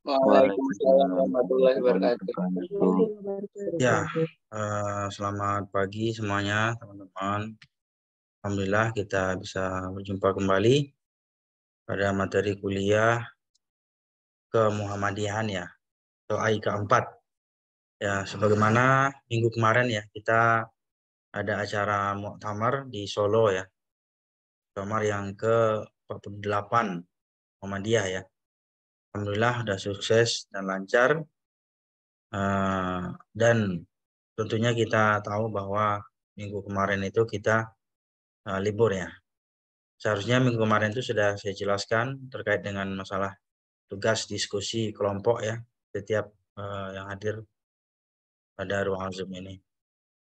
Waalaikumsalam warahmatullahi wabarakatuh. Ya, selamat pagi semuanya teman-teman. Alhamdulillah kita bisa berjumpa kembali pada materi kuliah ke Muhammadiyahan ya, atau AI keempat. Ya, sebagaimana minggu kemarin ya, kita ada acara muktamar di Solo ya. Muktamar yang ke-48 Muhammadiyah ya. Alhamdulillah sudah sukses dan lancar. Dan tentunya kita tahu bahwa minggu kemarin itu kita libur ya. Seharusnya minggu kemarin itu sudah saya jelaskan terkait dengan masalah tugas diskusi kelompok ya, setiap yang hadir pada ruang Zoom ini.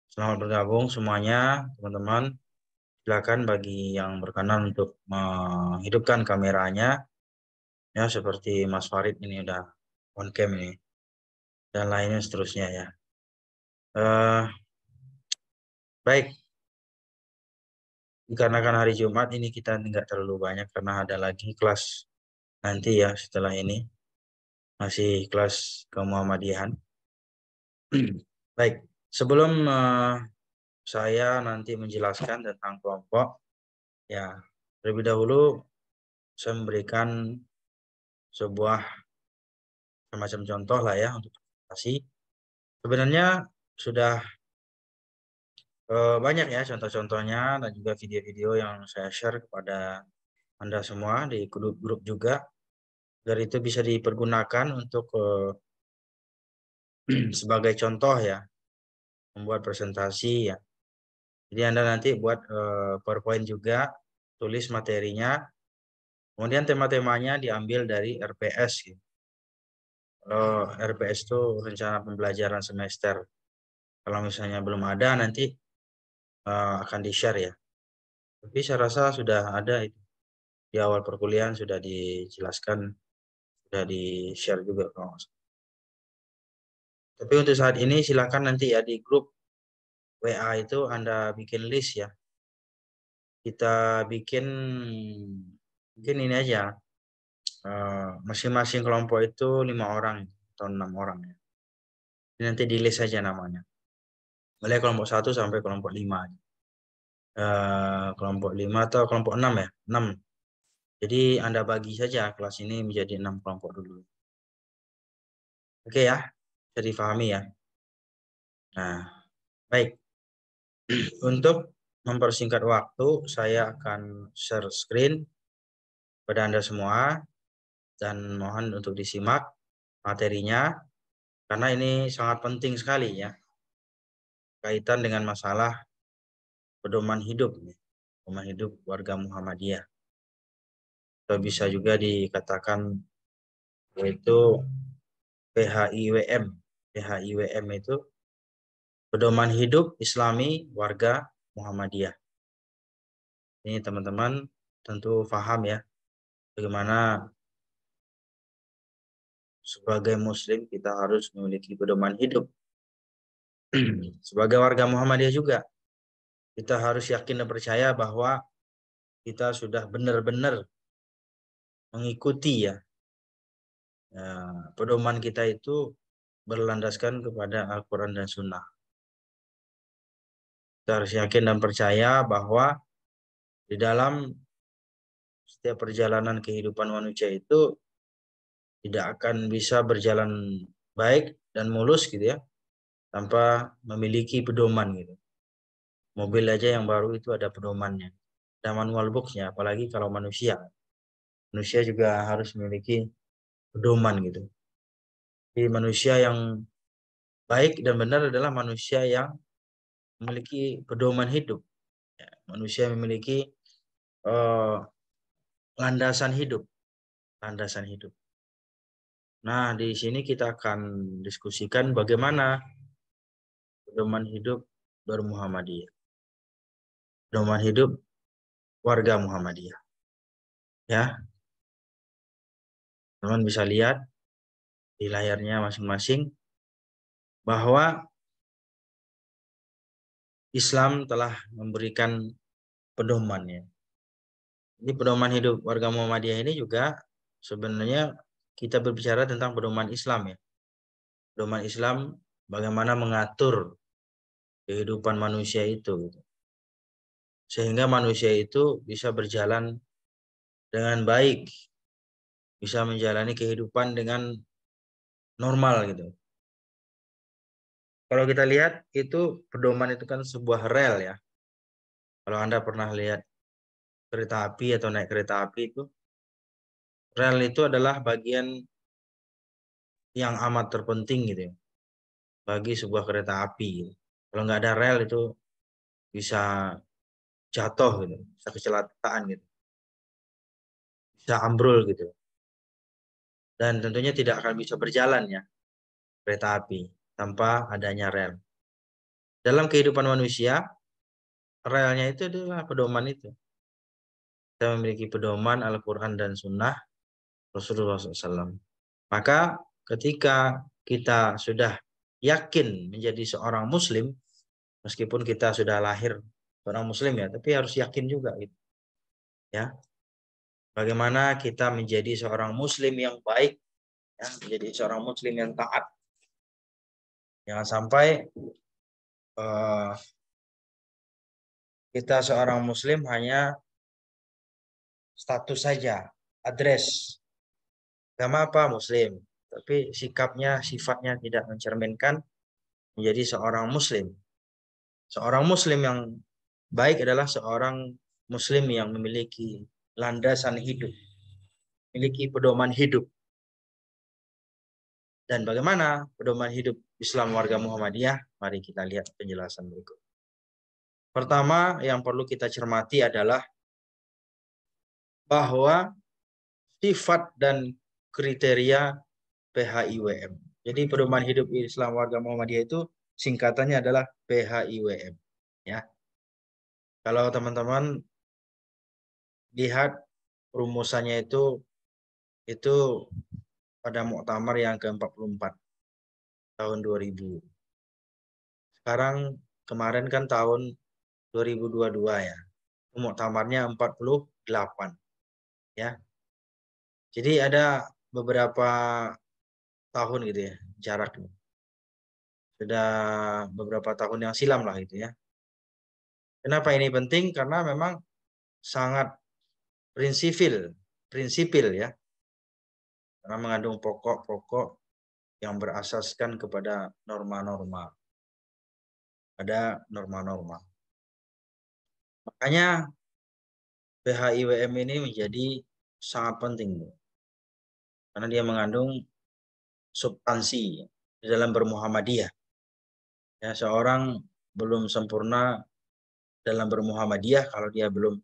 Selamat bergabung semuanya teman-teman. Silakan bagi yang berkenan untuk menghidupkan kameranya ya, seperti Mas Farid ini udah on cam ini dan lainnya seterusnya ya. Baik, dikarenakan hari Jumat ini kita tidak terlalu banyak karena ada lagi kelas nanti ya setelah ini, masih kelas ke Muhammadiyahan. Baik, sebelum saya nanti menjelaskan tentang kelompok, ya terlebih dahulu saya memberikan sebuah semacam contoh lah ya untuk presentasi. Sebenarnya sudah banyak ya contoh-contohnya dan juga video-video yang saya share kepada Anda semua di grup-grup juga, agar itu bisa dipergunakan untuk sebagai contoh ya, membuat presentasi ya. Jadi Anda nanti buat PowerPoint juga, tulis materinya, kemudian tema-temanya diambil dari RPS gitu. Kalau RPS itu rencana pembelajaran semester. Kalau misalnya belum ada nanti akan di-share ya. Tapi saya rasa sudah ada itu. Di awal perkuliahan sudah dijelaskan, sudah di-share juga kalau nggak salah. Tapi untuk saat ini silakan nanti ya di grup WA itu Anda bikin list ya. Kita bikin mungkin ini aja. Masing-masing kelompok itu 5 orang atau 6 orang ya. Ini nanti di list saja namanya. Mulai kelompok 1 sampai kelompok 5. Kelompok 5 atau kelompok 6 ya. 6. Jadi Anda bagi saja kelas ini menjadi 6 kelompok dulu. Oke ya, bisa difahami ya. Nah, baik. Untuk mempersingkat waktu, saya akan share screen pada Anda semua dan mohon untuk disimak materinya karena ini sangat penting sekali ya, kaitan dengan masalah pedoman hidup warga Muhammadiyah. Atau bisa juga dikatakan yaitu PHIWM. PHIWM itu pedoman hidup Islami warga Muhammadiyah. Ini teman-teman tentu paham ya, bagaimana sebagai muslim kita harus memiliki pedoman hidup. Sebagai warga Muhammadiyah juga kita harus yakin dan percaya bahwa kita sudah benar-benar mengikuti ya, pedoman kita itu berlandaskan kepada Al-Quran dan Sunnah. Kita harus yakin dan percaya bahwa di dalam setiap perjalanan kehidupan manusia itu tidak akan bisa berjalan baik dan mulus gitu ya, tanpa memiliki pedoman gitu. Mobil aja yang baru itu ada pedomannya, ada manual booknya, apalagi kalau manusia. Manusia juga harus memiliki pedoman gitu. Jadi manusia yang baik dan benar adalah manusia yang memiliki pedoman hidup. Ya, manusia memiliki landasan hidup. Landasan hidup. Nah, di sini kita akan diskusikan bagaimana pedoman hidup bermuhammadiyah. Pedoman hidup warga Muhammadiyah. Ya, teman bisa lihat di layarnya masing-masing bahwa Islam telah memberikan pedomannya. Jadi pedoman hidup warga Muhammadiyah ini juga sebenarnya kita berbicara tentang pedoman Islam ya. Pedoman Islam bagaimana mengatur kehidupan manusia itu, gitu. Sehingga manusia itu bisa berjalan dengan baik, bisa menjalani kehidupan dengan normal gitu. Kalau kita lihat itu pedoman itu kan sebuah rel ya. Kalau Anda pernah lihat kereta api atau naik kereta api itu, rel itu adalah bagian yang amat terpenting gitu ya, bagi sebuah kereta api gitu. Kalau nggak ada rel itu bisa jatuh gitu, bisa kecelakaan gitu, bisa ambrol gitu. Dan tentunya tidak akan bisa berjalan ya kereta api tanpa adanya rel. Dalam kehidupan manusia, relnya itu adalah pedoman itu. Kita memiliki pedoman Al-Quran dan Sunnah Rasulullah SAW. Maka ketika kita sudah yakin menjadi seorang Muslim, meskipun kita sudah lahir seorang Muslim ya, tapi harus yakin juga gitu. Ya, bagaimana kita menjadi seorang Muslim yang baik, ya, menjadi seorang Muslim yang taat. Jangan sampai kita seorang Muslim hanya status saja, address, agama apa Muslim, tapi sikapnya, sifatnya tidak mencerminkan menjadi seorang Muslim. Seorang Muslim yang baik adalah seorang Muslim yang memiliki landasan hidup, memiliki pedoman hidup. Dan bagaimana pedoman hidup Islam warga Muhammadiyah? Mari kita lihat penjelasan berikut. Pertama yang perlu kita cermati adalah bahwa sifat dan kriteria PHIWM. Jadi pedoman hidup Islam warga Muhammadiyah itu singkatannya adalah PHIWM. Ya, kalau teman-teman lihat rumusannya itu pada Muktamar yang ke-44 tahun 2000. Sekarang kemarin kan tahun 2022 ya. Muktamarnya 48 ya. Jadi ada beberapa tahun gitu ya jaraknya. Sudah beberapa tahun yang silam lah gitu ya. Kenapa ini penting? Karena memang sangat prinsipil ya. Karena mengandung pokok-pokok yang berasaskan kepada norma-norma. Ada norma-norma. Makanya PHIWM ini menjadi sangat penting. Karena dia mengandung substansi di dalam bermuhammadiyah. Ya, seorang belum sempurna dalam bermuhammadiyah kalau dia belum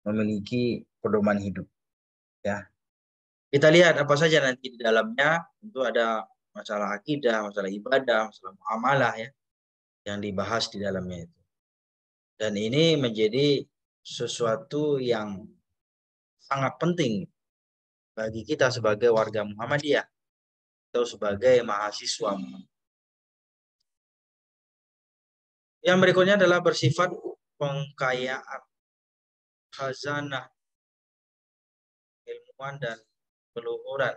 memiliki pedoman hidup. Ya, kita lihat apa saja nanti di dalamnya. Tentu ada masalah akidah, masalah ibadah, masalah muamalah ya yang dibahas di dalamnya itu. Dan ini menjadi sesuatu yang sangat penting bagi kita sebagai warga Muhammadiyah atau sebagai mahasiswa. Yang berikutnya adalah bersifat pengkayaan khazanah ilmuwan dan keluhuran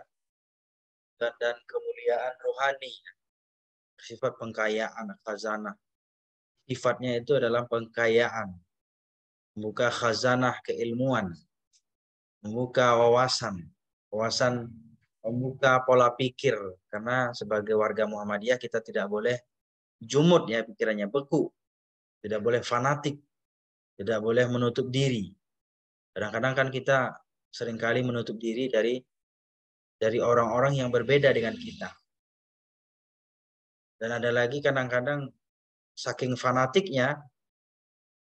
dan kemuliaan rohani. Bersifat pengkayaan khazanah. Sifatnya itu adalah pengkayaan, membuka khazanah keilmuan, membuka wawasan, membuka pola pikir. Karena sebagai warga Muhammadiyah kita tidak boleh jumud ya pikirannya, beku, tidak boleh fanatik, tidak boleh menutup diri. Kadang-kadang kan kita seringkali menutup diri dari orang-orang yang berbeda dengan kita. Dan ada lagi kadang-kadang saking fanatiknya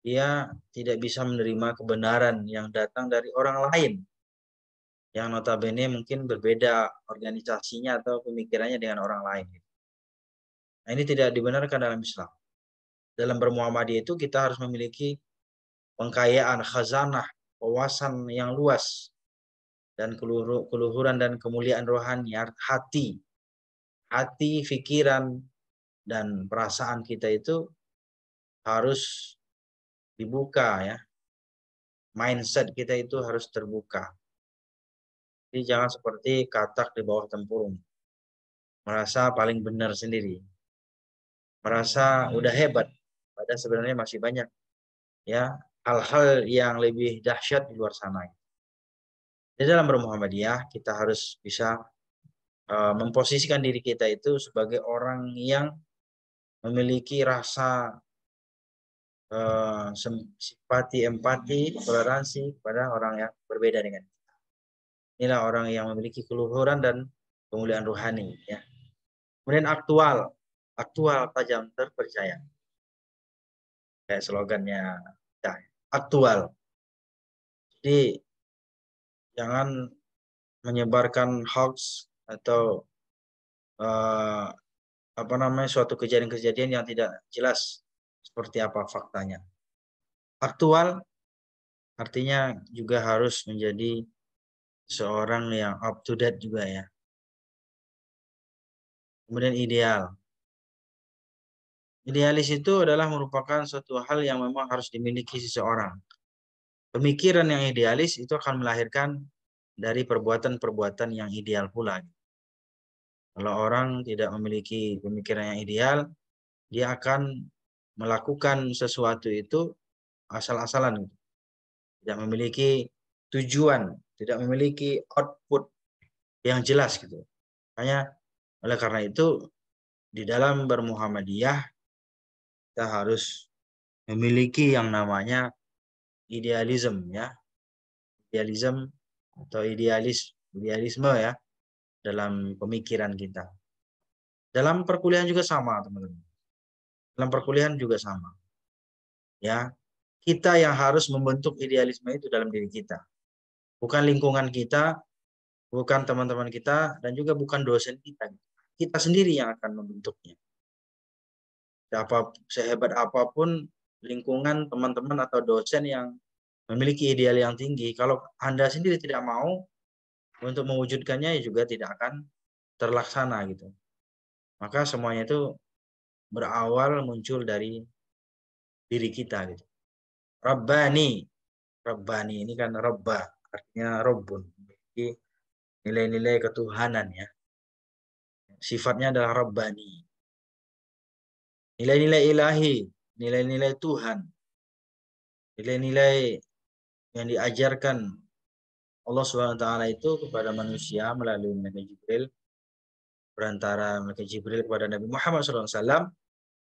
dia tidak bisa menerima kebenaran yang datang dari orang lain yang notabene mungkin berbeda organisasinya atau pemikirannya dengan orang lain. Nah, ini tidak dibenarkan dalam Islam. Dalam bermuamalah itu kita harus memiliki pengkayaan khazanah, wawasan yang luas dan keluhuran dan kemuliaan rohani, hati, pikiran dan perasaan kita itu harus dibuka ya. Mindset kita itu harus terbuka. Jadi jangan seperti katak di bawah tempurung. Merasa paling benar sendiri. Merasa udah hebat. Padahal sebenarnya masih banyak ya hal-hal yang lebih dahsyat di luar sana. Di dalam bermuhammadiyah kita harus bisa memposisikan diri kita itu sebagai orang yang memiliki rasa simpati, empati, toleransi kepada orang yang berbeda dengan kita. Inilah orang yang memiliki keluhuran dan kemuliaan rohani. Ya. Kemudian aktual, tajam, terpercaya. Kayak slogannya kita. Aktual. Jadi jangan menyebarkan hoax atau suatu kejadian-kejadian yang tidak jelas seperti apa faktanya. Aktual artinya juga harus menjadi seorang yang up to date juga ya. Kemudian ideal. Idealis itu adalah merupakan suatu hal yang memang harus dimiliki seseorang. Pemikiran yang idealis itu akan melahirkan dari perbuatan-perbuatan yang ideal pula. Kalau orang tidak memiliki pemikiran yang ideal, dia akan melakukan sesuatu itu asal-asalan. Tidak memiliki tujuan, tidak memiliki output yang jelas gitu. Makanya oleh karena itu di dalam bermuhammadiyah kita harus memiliki yang namanya idealisme ya. Idealisme atau idealisme ya dalam pemikiran kita. Dalam perkuliahan juga sama, teman-teman. Dalam perkuliahan juga sama. Ya, kita yang harus membentuk idealisme itu dalam diri kita. Bukan lingkungan kita, bukan teman-teman kita, dan juga bukan dosen kita. Kita sendiri yang akan membentuknya. Sehebat apapun lingkungan teman-teman atau dosen yang memiliki ideal yang tinggi, kalau Anda sendiri tidak mau untuk mewujudkannya, ya juga tidak akan terlaksana gitu. Maka semuanya itu berawal muncul dari diri kita gitu. Rabbani ini kan Rabba, artinya Rabbun. Jadi nilai-nilai ketuhanan ya. Sifatnya adalah Rabbani. Nilai-nilai ilahi, nilai-nilai Tuhan. Nilai-nilai yang diajarkan Allah SWT itu kepada manusia melalui Nabi Jibril, perantara Nabi Jibril kepada Nabi Muhammad SAW,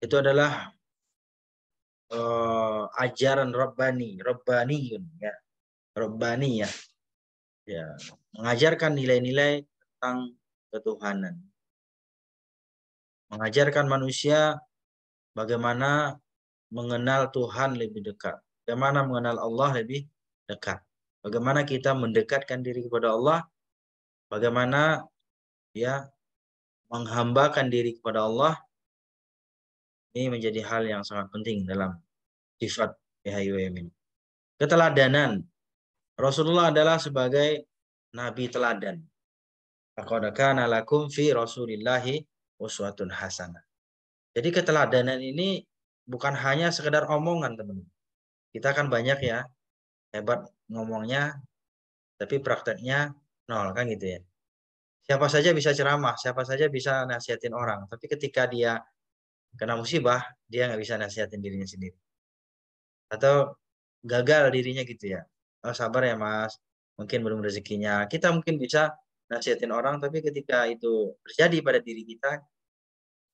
itu adalah ajaran Rabbaniyun ya. Rabbani ya. Ya, mengajarkan nilai-nilai tentang ketuhanan. Mengajarkan manusia bagaimana mengenal Tuhan lebih dekat. Bagaimana mengenal Allah lebih dekat. Bagaimana kita mendekatkan diri kepada Allah. Bagaimana ya menghambakan diri kepada Allah. Ini menjadi hal yang sangat penting dalam sifat PHIWM ini. Keteladanan. Rasulullah adalah sebagai nabi teladan. Laqad kana lakum fi Rasulillahi uswatun hasanah. Jadi keteladanan ini bukan hanya sekedar omongan, teman-teman. Kita kan banyak ya hebat ngomongnya, tapi prakteknya nol kan gitu ya. Siapa saja bisa ceramah, siapa saja bisa nasihatin orang, tapi ketika dia kena musibah, dia nggak bisa nasihatin dirinya sendiri. Atau gagal dirinya gitu ya. Oh, sabar ya mas, mungkin belum rezekinya. Kita mungkin bisa nasihatin orang, tapi ketika itu terjadi pada diri kita,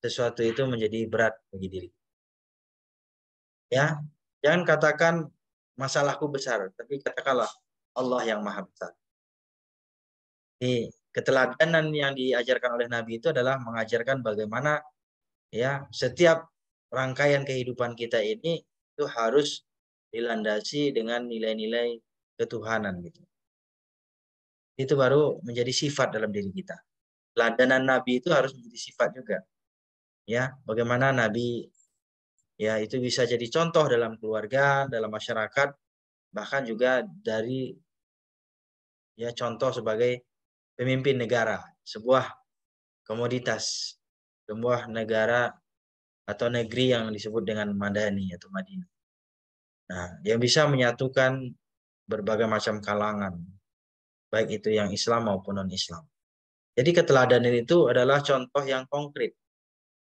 sesuatu itu menjadi berat bagi diri. Ya, jangan katakan masalahku besar, tapi katakanlah Allah yang maha besar. Jadi, keteladanan yang diajarkan oleh Nabi itu adalah mengajarkan bagaimana ya setiap rangkaian kehidupan kita ini itu harus dilandasi dengan nilai-nilai ketuhanan gitu. Itu baru menjadi sifat dalam diri kita. Teladan Nabi itu harus menjadi sifat juga. Ya, bagaimana Nabi ya itu bisa jadi contoh dalam keluarga, dalam masyarakat, bahkan juga dari ya contoh sebagai pemimpin negara, sebuah komoditas, sebuah negara atau negeri yang disebut dengan Madani atau Madinah. Nah, yang bisa menyatukan berbagai macam kalangan. baik itu yang Islam maupun non-Islam. Jadi keteladanan itu adalah contoh yang konkret.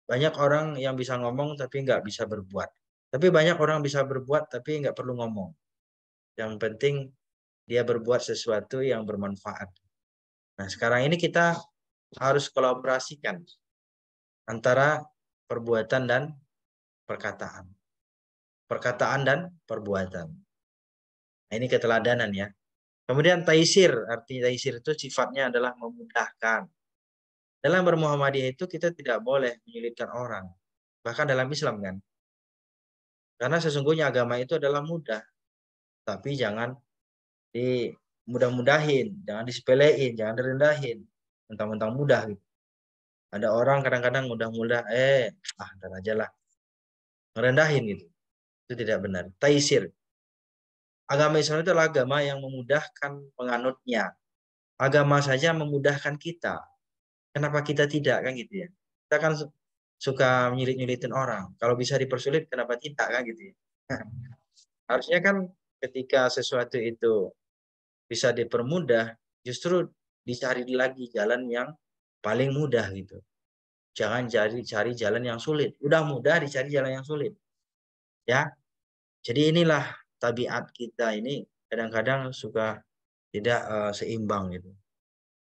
Banyak orang yang bisa ngomong tapi nggak bisa berbuat. Tapi banyak orang bisa berbuat tapi nggak perlu ngomong. Yang penting dia berbuat sesuatu yang bermanfaat. Nah, sekarang ini kita harus kolaborasikan antara perbuatan dan perkataan. Perkataan dan perbuatan. Nah, ini keteladanan ya. Kemudian taisir, arti taisir itu sifatnya adalah memudahkan. Dalam bermuhammadiyah itu kita tidak boleh menyulitkan orang. Bahkan dalam Islam kan. Karena sesungguhnya agama itu adalah mudah. Tapi jangan dimudah-mudahin, jangan disepelein, jangan direndahin. Mentang-mentang mudah gitu. Ada orang kadang-kadang mudah-mudah, ntar aja lah. Ngerendahin gitu. Itu tidak benar. Taisir. Agama Islam itu adalah agama yang memudahkan penganutnya. Agama saja memudahkan kita. Kenapa kita tidak kan gitu ya? Kita kan suka nyulit-nyulitin orang. Kalau bisa dipersulit, kenapa tidak kan gitu ya? Harusnya kan ketika sesuatu itu bisa dipermudah, justru dicari lagi jalan yang paling mudah gitu. Jangan cari jalan yang sulit. Udah mudah dicari jalan yang sulit. Ya. Jadi inilah tabiat kita ini kadang-kadang suka tidak seimbang gitu.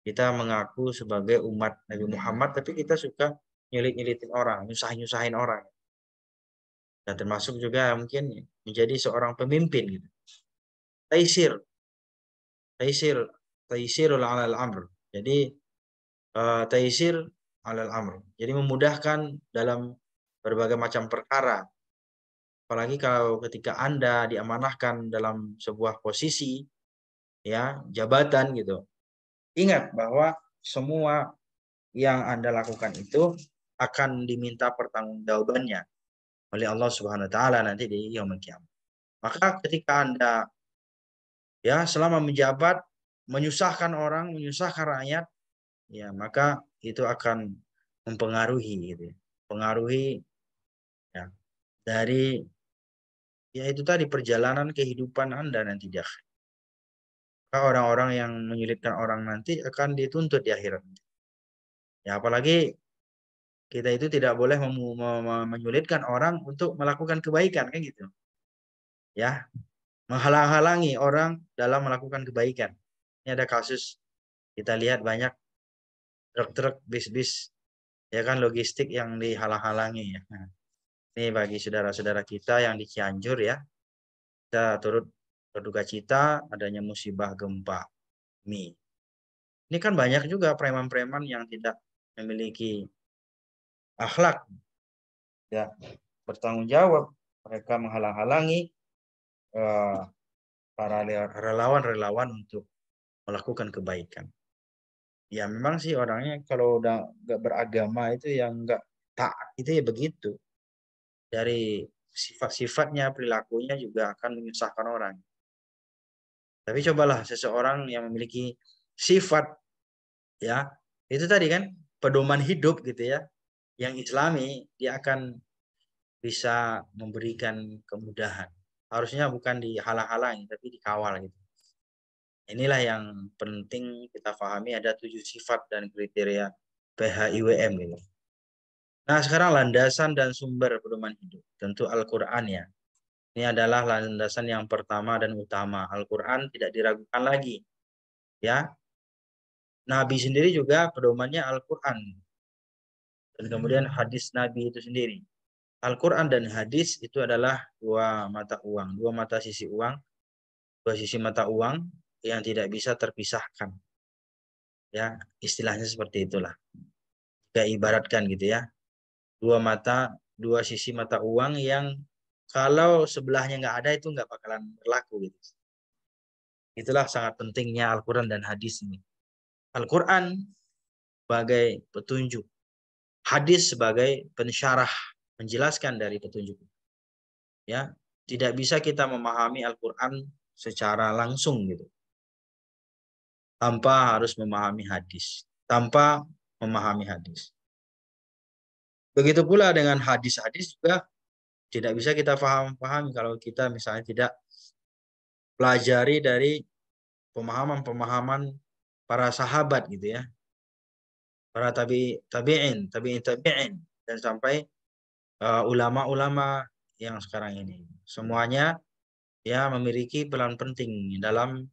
Kita mengaku sebagai umat Nabi Muhammad, tapi kita suka nyulit-nyulitin orang, nyusahin orang. Dan termasuk juga mungkin menjadi seorang pemimpin gitu. Taisirul alal amr. Jadi taisir alal amr. Jadi memudahkan dalam berbagai macam perkara. Apalagi kalau ketika Anda diamanahkan dalam sebuah posisi, ya, jabatan gitu. Ingat bahwa semua yang Anda lakukan itu akan diminta pertanggungjawabannya oleh Allah Subhanahu wa taala nanti di yaumul qiyamah. Maka ketika Anda ya selama menjabat menyusahkan orang, menyusahkan rakyat, ya maka itu akan mempengaruhi gitu. Pengaruhi ya dari ya itu tadi perjalanan kehidupan Anda nanti di akhir. Maka orang-orang yang menyulitkan orang nanti akan dituntut di akhirat. Ya apalagi kita itu tidak boleh menyulitkan orang untuk melakukan kebaikan kan gitu. Ya, menghalang-halangi orang dalam melakukan kebaikan. Ini ada kasus kita lihat banyak truk-truk bis-bis ya kan logistik yang dihalang-halangi ya. Nah, ini bagi saudara-saudara kita yang di Cianjur ya. Kita turut berduka cita adanya musibah gempa bumi. Ini kan banyak juga preman-preman yang tidak memiliki akhlak, ya bertanggung jawab. Mereka menghalang-halangi para relawan-relawan untuk melakukan kebaikan. Ya memang sih orangnya kalau udah nggak beragama itu yang nggak taat itu ya begitu. Dari sifat-sifatnya, perilakunya juga akan menyusahkan orang. Tapi cobalah seseorang yang memiliki sifat ya itu tadi kan pedoman hidup gitu ya yang Islami, dia akan bisa memberikan kemudahan. Harusnya bukan dihalang-halangi tapi dikawal gitu. Inilah yang penting kita pahami, ada 7 sifat dan kriteria PHIWM gitu. Nah sekarang landasan dan sumber pedoman hidup. Tentu Al-Quran ya. Ini adalah landasan yang pertama dan utama. Al-Quran tidak diragukan lagi. Ya, Nabi sendiri juga pedomannya Al-Quran. Dan kemudian hadis Nabi itu sendiri. Al-Quran dan hadis itu adalah dua mata uang. Dua mata sisi uang. Dua sisi mata uang yang tidak bisa terpisahkan. Ya, istilahnya seperti itulah. Kayak ibaratkan gitu ya. Dua sisi mata uang yang kalau sebelahnya nggak ada itu nggak bakalan berlaku gitu. Itulah sangat pentingnya Al-Quran dan hadis ini. Al-Quran sebagai petunjuk, hadis sebagai pensyarah, menjelaskan dari petunjuk. Ya, tidak bisa kita memahami Al-Quran secara langsung gitu, tanpa harus memahami hadis, tanpa memahami hadis. Begitu pula dengan hadis-hadis juga tidak bisa kita pahami kalau kita misalnya tidak pelajari dari pemahaman-pemahaman para sahabat gitu ya, para tabi'in, dan sampai ulama-ulama yang sekarang ini. Semuanya ya memiliki peran penting dalam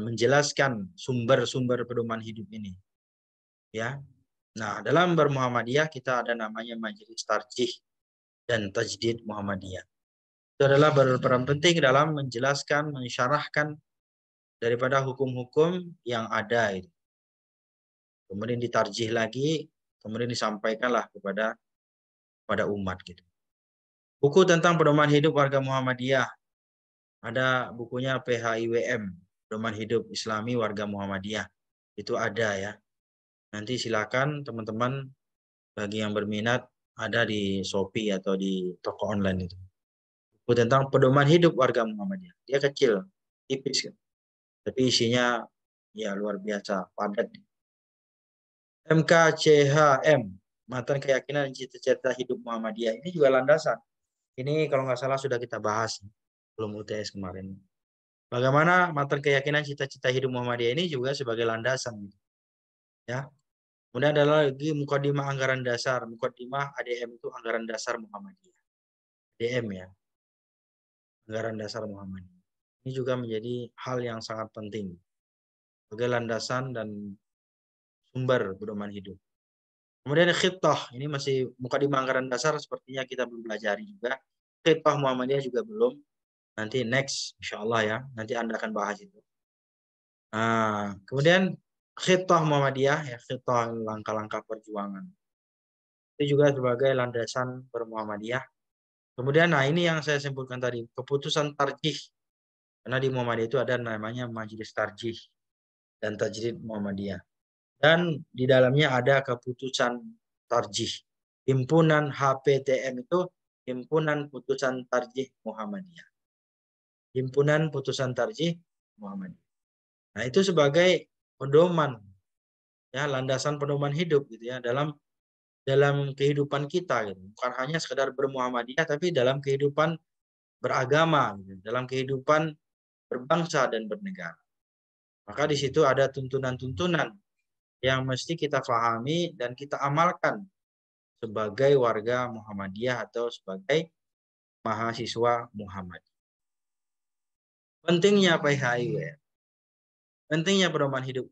menjelaskan sumber-sumber pedoman hidup ini. Ya. Nah, dalam bermuhammadiyah kita ada namanya Majelis Tarjih dan Tajdid Muhammadiyah. Itu adalah berperan penting dalam menjelaskan, mensyarahkan daripada hukum-hukum yang ada itu. Kemudian ditarjih lagi, kemudian disampaikanlah kepada umat gitu. Buku tentang pedoman hidup warga Muhammadiyah. Ada bukunya PHIWM, Pedoman Hidup Islami Warga Muhammadiyah. Itu ada ya. Nanti silakan teman-teman bagi yang berminat ada di Shopee atau di toko online itu. Buku tentang pedoman hidup warga Muhammadiyah. Dia kecil, tipis kan. Tapi isinya ya luar biasa, padat. MKCHM, Matan Keyakinan dan Cita-Cita Hidup Muhammadiyah. Ini juga landasan. Ini kalau nggak salah sudah kita bahas belum UTS kemarin. Bagaimana matan keyakinan cita-cita hidup Muhammadiyah ini juga sebagai landasan. Ya. Kemudian ada lagi mukadimah anggaran dasar. Mukadimah ADM itu anggaran dasar Muhammadiyah. ADM ya. Anggaran dasar Muhammadiyah. Ini juga menjadi hal yang sangat penting sebagai landasan dan sumber pedoman hidup. Kemudian khitah, ini masih mukadimah anggaran dasar sepertinya kita belum pelajari juga. Khitah Muhammadiyah juga belum. Nanti next insya Allah ya, nanti Anda akan bahas itu. Nah, kemudian khitah Muhammadiyah ya, khitah langkah-langkah perjuangan. Itu juga sebagai landasan bermuhammadiyah. Kemudian nah ini yang saya simpulkan tadi, keputusan tarjih. Karena di Muhammadiyah itu ada namanya Majelis Tarjih dan Tajdid Muhammadiyah. Dan di dalamnya ada keputusan tarjih. Himpunan HPTM itu Himpunan Putusan Tarjih Muhammadiyah. Himpunan Putusan Tarjih Muhammadiyah. Nah, itu sebagai pedoman ya, landasan pedoman hidup gitu ya dalam kehidupan kita gitu. Bukan hanya sekedar bermuhammadiyah tapi dalam kehidupan beragama gitu, dalam kehidupan berbangsa dan bernegara. Maka di situ ada tuntunan-tuntunan yang mesti kita pahami dan kita amalkan sebagai warga Muhammadiyah atau sebagai mahasiswa Muhammad. Pentingnya PHIW, pentingnya pedoman hidup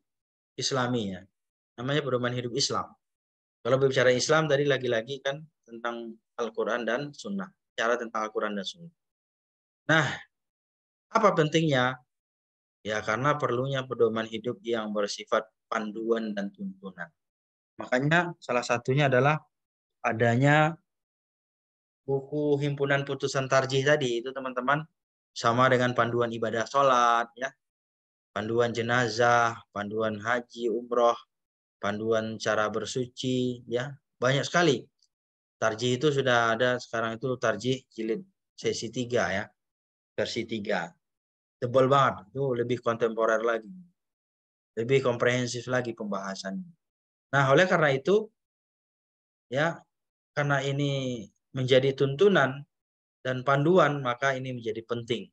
Islami ya. Namanya pedoman hidup Islam. Kalau berbicara Islam tadi lagi-lagi kan tentang Al-Quran dan Sunnah. Cara tentang Al-Quran dan Sunnah. Nah, apa pentingnya? Ya karena perlunya pedoman hidup yang bersifat panduan dan tuntunan. Makanya salah satunya adalah adanya buku himpunan putusan tarjih tadi itu teman-teman, sama dengan panduan ibadah sholat ya, panduan jenazah, panduan haji, umroh, panduan cara bersuci ya, banyak sekali. Tarjih itu sudah ada sekarang itu tarjih jilid sesi 3 ya, versi 3. Tebal banget, itu lebih kontemporer lagi. Lebih komprehensif lagi pembahasannya. Nah, oleh karena itu ya, karena ini menjadi tuntunan dan panduan, maka ini menjadi penting.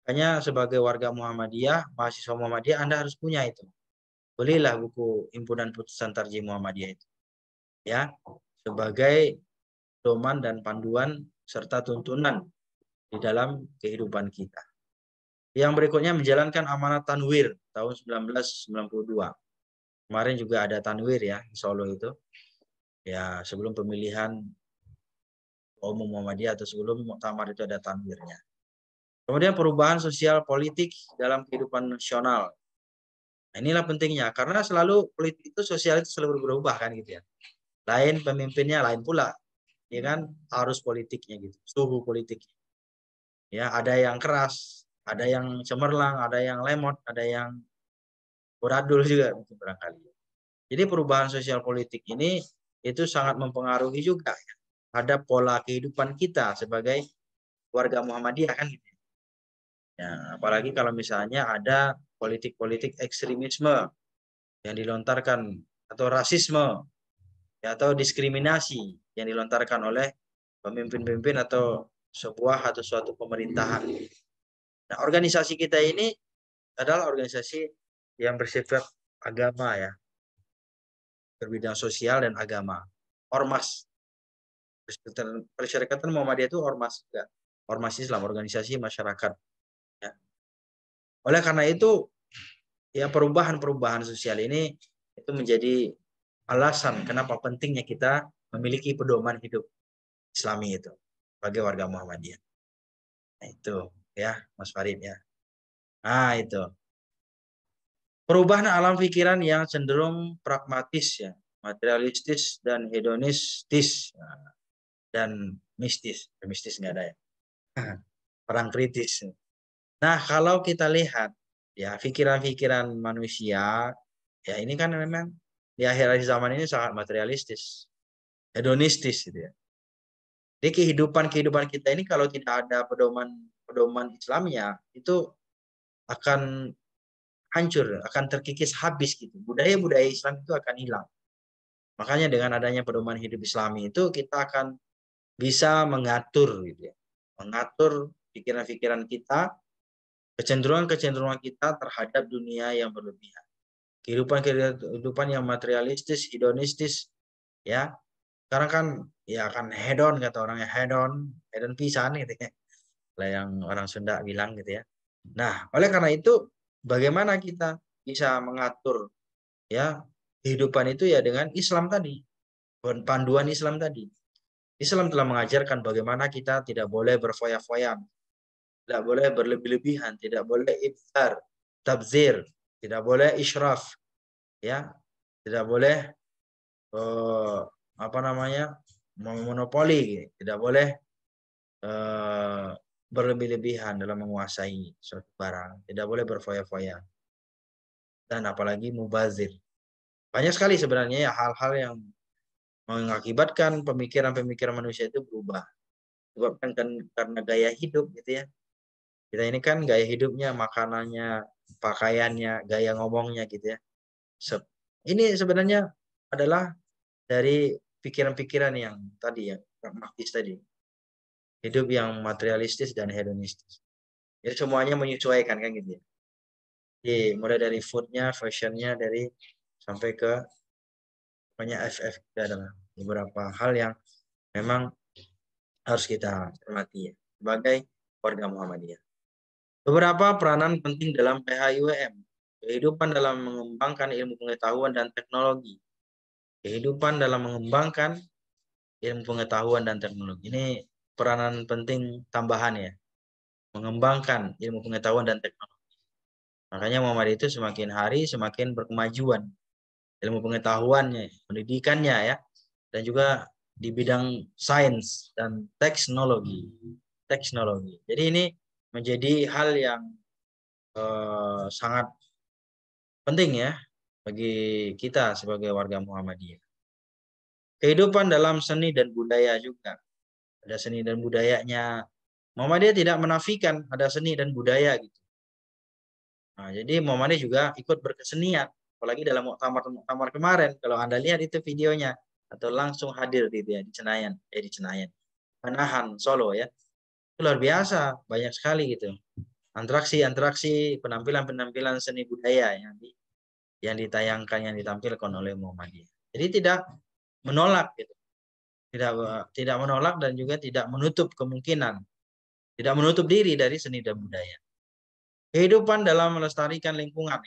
Makanya sebagai warga Muhammadiyah, mahasiswa Muhammadiyah, Anda harus punya itu. Belilah buku Himpunan Putusan Tarjih Muhammadiyah itu. Ya, sebagai doman dan panduan serta tuntunan di dalam kehidupan kita. Yang berikutnya menjalankan amanat Tanwir tahun 1992. Kemarin juga ada Tanwir ya di Solo itu. Ya, sebelum pemilihan umum Muhammadiyah atau sebelum muktamar itu ada Tanwirnya. Kemudian perubahan sosial politik dalam kehidupan nasional. Nah, inilah pentingnya karena selalu politik itu sosial itu selalu berubah kan gitu ya. Lain pemimpinnya lain pula. Ya kan, arus politiknya gitu, suhu politik. Ya, ada yang keras, ada yang cemerlang, ada yang lemot, ada yang beradul juga mungkin barangkali. Jadi perubahan sosial politik ini itu sangat mempengaruhi juga ya, ada pola kehidupan kita sebagai warga Muhammadiyah kan gitu. Ya, apalagi kalau misalnya ada politik-politik ekstremisme yang dilontarkan atau rasisme ya, atau diskriminasi yang dilontarkan oleh pemimpin-pemimpin atau sebuah atau suatu pemerintahan. Nah, organisasi kita ini adalah organisasi yang bersifat agama ya, berbidang sosial dan agama. Ormas. Persyarikatan Muhammadiyah itu ormas juga. Ormas Islam, organisasi masyarakat. Ya. Oleh karena itu, ya perubahan-perubahan sosial ini itu menjadi alasan kenapa pentingnya kita memiliki pedoman hidup Islami itu sebagai warga Muhammadiyah. Nah, itu ya, Mas Farid ya. Nah, itu. Perubahan alam pikiran yang cenderung pragmatis ya, materialistis dan hedonistis dan mistis. Mistis nggak ada ya. Perang kritis. Nah, kalau kita lihat ya pikiran-pikiran manusia ya ini kan memang di akhir zaman ini sangat materialistis, hedonistis gitu ya. Jadi kehidupan kita ini kalau tidak ada pedoman Islamnya itu akan hancur, akan terkikis habis gitu. Budaya-budaya Islam itu akan hilang. Makanya dengan adanya pedoman hidup Islami itu kita akan bisa mengatur gitu ya. Mengatur pikiran-pikiran kita, kecenderungan-kecenderungan kita terhadap dunia yang berlebihan. Kehidupan yang materialistis, hedonistis ya. Sekarang kan ya kan hedon kata orangnya, hedon pisan gitu ya. Lah yang orang Sunda bilang gitu ya. Nah, oleh karena itu bagaimana kita bisa mengatur ya kehidupan itu ya dengan Islam tadi, panduan Islam tadi. Islam telah mengajarkan bagaimana kita tidak boleh berfoya-foya, tidak boleh berlebih-lebihan, tidak boleh ibtar, tabzir, tidak boleh israf, ya, tidak boleh apa namanya monopoli, tidak boleh berlebih-lebihan dalam menguasai suatu barang, tidak boleh berfoya-foya, dan apalagi mubazir. Banyak sekali sebenarnya ya hal-hal yang mengakibatkan pemikiran-pemikiran manusia itu berubah. Disebabkan kan karena gaya hidup gitu ya. Kita ini kan gaya hidupnya, makanannya, pakaiannya, gaya ngomongnya gitu ya. Ini sebenarnya adalah dari pikiran-pikiran yang tadi ya, pragmatis tadi. Hidup yang materialistis dan hedonistis. Jadi semuanya menyesuaikan kan gitu ya. Jadi mulai dari foodnya, fashionnya, dari sampai ke banyak FF adalah beberapa hal yang memang harus kita cermati ya, sebagai warga Muhammadiyah. Beberapa peranan penting dalam PHIWM. Kehidupan dalam mengembangkan ilmu pengetahuan dan teknologi. Kehidupan dalam mengembangkan ilmu pengetahuan dan teknologi. Ini peranan penting tambahan ya. Mengembangkan ilmu pengetahuan dan teknologi. Makanya Muhammadiyah itu semakin hari semakin berkemajuan. Ilmu pengetahuannya, pendidikannya ya. Dan juga di bidang sains dan teknologi. Jadi ini menjadi hal yang sangat penting ya bagi kita sebagai warga Muhammadiyah. Kehidupan dalam seni dan budaya juga. Ada seni dan budayanya. Muhammadiyah tidak menafikan ada seni dan budaya gitu. Nah, jadi Muhammadiyah juga ikut berkesenian. Apalagi dalam muktamar kemarin. Kalau Anda lihat itu videonya. Atau langsung hadir gitu ya di Senayan. Di Senayan. Manahan, Solo ya. Itu luar biasa. Banyak sekali gitu. Antaraksi, penampilan-penampilan seni budaya yang ditayangkan, yang ditampilkan oleh Muhammadiyah. Jadi tidak menolak gitu. Tidak menolak dan juga tidak menutup kemungkinan, tidak menutup diri dari seni dan budaya. Kehidupan dalam melestarikan lingkungan.